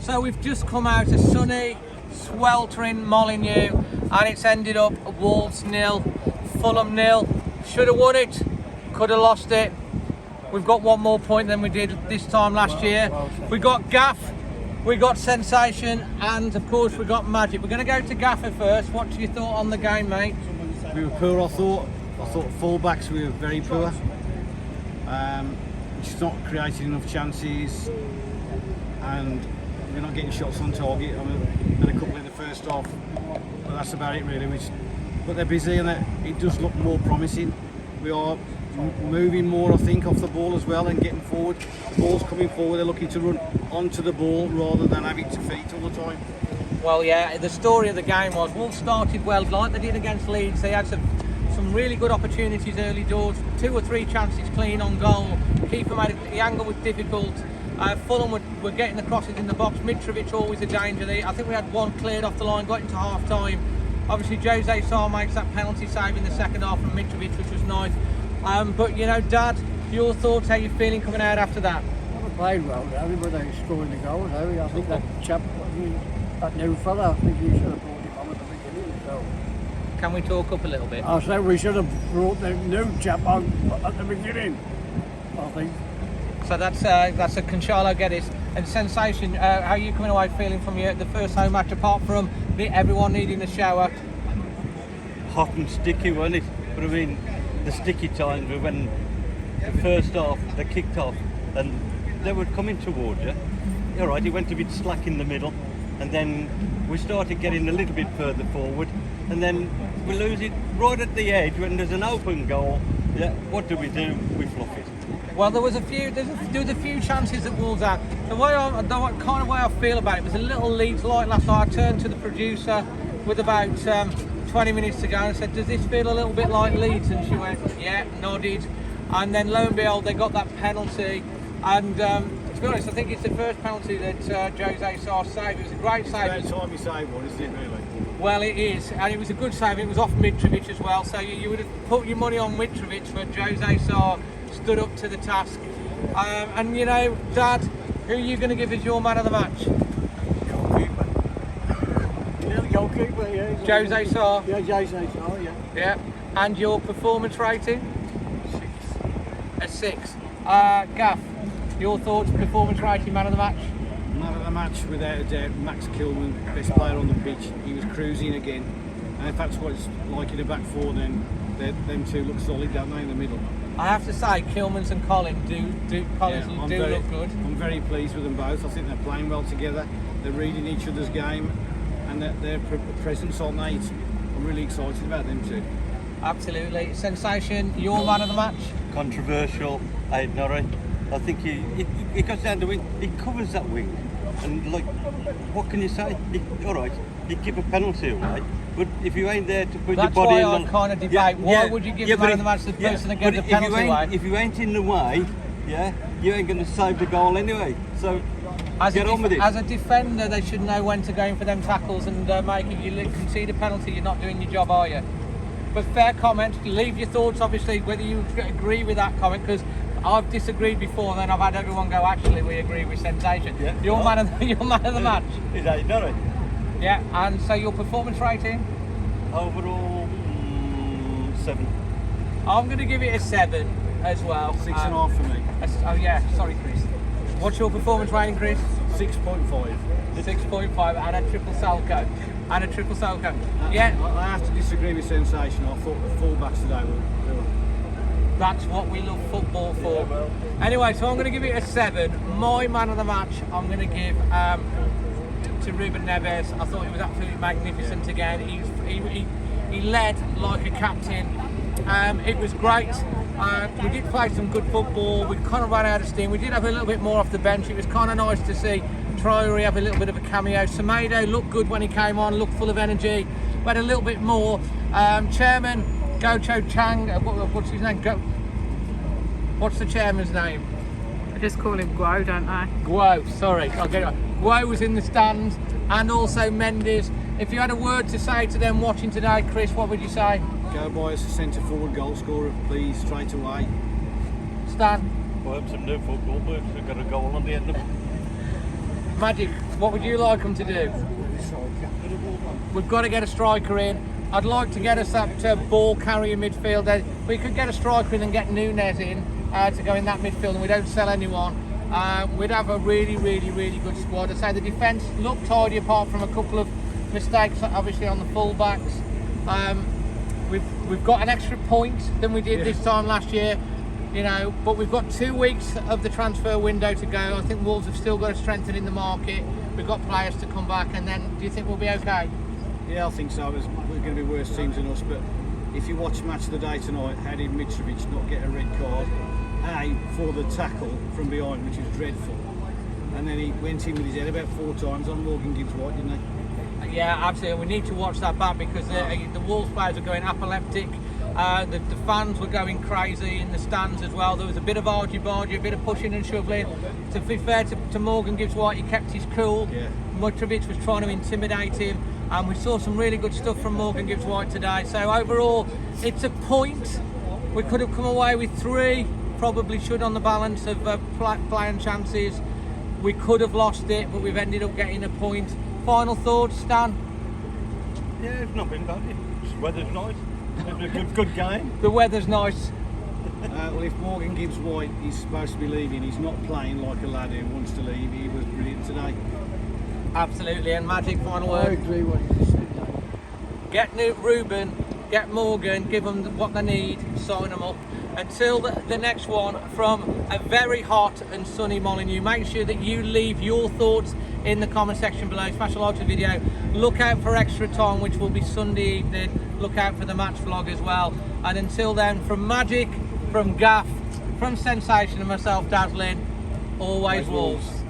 So we've just come out of sunny, sweltering Molineux, and it's ended up Wolves 0, Fulham 0. Should have won it, could have lost it. We've got one more point than we did this time last year. We got Gaff, we got Sensation, and of course we got Magic. We're going to go to Gaffer first. What's your thought on the game, mate? We were poor, I thought full-backs we were very poor. Just not creating enough chances, and we're not getting shots on target. I mean, had a couple in the first half, but that's about it really. But they're busy, and it does look more promising. We are moving more, I think, off the ball as well and getting forward. The ball's coming forward, they're looking to run onto the ball rather than having to feet all the time. Well, yeah, the story of the game was Wolves started well, like they did against Leeds. They had some really good opportunities early doors, 2 or 3 chances clean on goal. Keeper made it, the angle was difficult. Fulham were getting the crosses in the box. Mitrovic always a danger there. I think we had one cleared off the line, got into half time. Obviously, Jose Sarr makes that penalty save in the second half from Mitrovic, which was nice. But you know, Dad, your thoughts, how you feeling coming out after that? Well, they played well, everybody scoring the goals. I think that chap, that new fella, I think he should have brought him on at the beginning. So. Can we talk up a little bit? I said we should have brought the new chap on at the beginning, I think. So that's a Conchalo Geddes. And Sensation, how are you coming away feeling from the first home match, apart from everyone needing a shower? Hot and sticky, wasn't it? But I mean, the sticky times were when the first half, they kicked off and they were coming towards you. All right, it went a bit slack in the middle, and then we started getting a little bit further forward, and then we lose it right at the edge when there's an open goal. Yeah, what do? We fluff it. Well, there was a few chances that Wolves had. The kind of way I feel about it was a little Leeds light last night. I turned to the producer with about 20 minutes to go and said, "Does this feel a little bit like Leeds?" And she went, "Yeah," nodded. And then lo and behold, they got that penalty. And to be honest, I think it's the first penalty that Jose Sarr saved. It was a great save. It's time you save one, isn't it, really? Well, it is, and it was a good save. It was off Mitrovic as well, so you would have put your money on Mitrovic, but Jose Sarr stood up to the task. And you know, Dad, who are you going to give as your man of the match? Goalkeeper, yeah. Jose Sarr? Yeah, Jose Sarr, yeah. Yeah. And your performance rating? 6. A 6. Gaff, your thoughts, performance rating, man of the match? Man of the match, without a doubt, Max Kilman, best player on the pitch. He was cruising again. And if that's what it's like in the back four, then them two look solid, don't they, in the middle? I have to say, Kilmans and Collins do look good. I'm very pleased with them both. I think they're playing well together. They're reading each other's game, and their presence on night. I'm really excited about them too. Absolutely. Sensation, your man of the match? Controversial, Norrie. I think he goes down the wing, he covers that wing, and like, what can you say? All right, you give a penalty away, but if you ain't there to put your body in, that's why I kind of debate. Why would you give the man of the match to the person that gave the penalty away? If you ain't in the way, you ain't going to save the goal anyway. So get on with it. As a defender, they should know when to go in for them tackles and make it. You concede a penalty, you're not doing your job, are you? But fair comment. Leave your thoughts, obviously, whether you agree with that comment, because I've disagreed before, and then I've had everyone go, actually, we agree with Sensation. Yeah. Your man of the match. Is that not it? Yeah, and so your performance rating? Overall, 7. I'm going to give it a 7 as well. 6.5 for me. Oh yeah, sorry, Chris. What's your performance rating, Chris? 6.5. 6.5 and a triple Salco. Yeah. I have to disagree with Sensation. I thought the full-backs today were. That's what we love football for. Yeah, well. Anyway, so I'm going to give it a 7. My man of the match, I'm going to give to Ruben Neves. I thought he was absolutely magnificent again. He led like a captain. It was great. We did play some good football. We kind of ran out of steam. We did have a little bit more off the bench. It was kind of nice to see Traore have a little bit of a cameo. Semedo looked good when he came on, looked full of energy. We had a little bit more. Chairman Gocho Chang, what's his name? What's the chairman's name? I just call him Guo, don't I? Guo, sorry, I'll get it right. Guo was in the stands, and also Mendes. If you had a word to say to them watching today, Chris, what would you say? Go buy us a centre-forward goal scorer, please, straight away. Stan? Well, some new football boots, we've got a goal on the end of them. Magic, what would you like them to do? We've got to get a striker in. I'd like to get us up to ball carrying midfielder. We could get a striker in and get Molineux in to go in that midfield, and we don't sell anyone. We'd have a really good squad. I'd say the defence looked tidy apart from a couple of mistakes, obviously on the full-backs. We've got an extra point than we did this time last year, you know, but we've got 2 weeks of the transfer window to go. I think Wolves have still got to strengthen in the market. We've got players to come back, and then do you think we'll be okay? Yeah, I think so. We're going to be worse teams than us, but if you watch Match of the Day tonight, how did Mitrovic not get a red card? For the tackle from behind, which was dreadful. And then he went in with his head about 4 times on Morgan Gibbs-White, didn't he? Yeah, absolutely. We need to watch that back because the Wolves players are going epileptic. The fans were going crazy in the stands as well. There was a bit of argy-bargy, a bit of pushing and shoveling. To be fair to Morgan Gibbs-White, he kept his cool. Yeah. Mitrovic was trying to intimidate him. And we saw some really good stuff from Morgan Gibbs-White today. So overall, it's a point. We could have come away with 3. Probably should on the balance of playing chances. We could have lost it, but we've ended up getting a point. Final thoughts, Stan? Yeah, it's not been bad. The weather's nice. It's a good game. The weather's nice. Well, if Morgan Gibbs-White is supposed to be leaving, he's not playing like a lad who wants to leave. He was brilliant today. Absolutely, and Magic, final I word. agree what you said. Get Ruben, get Morgan, give them what they need, sign them up. Until the next one from a very hot and sunny Molineux, make sure that you leave your thoughts in the comment section below. Smash a like to the video. Look out for Extra Time, which will be Sunday evening. Look out for the match vlog as well. And until then, from Magic, from Gaff, from Sensation and myself, Dazzling, always Wolves.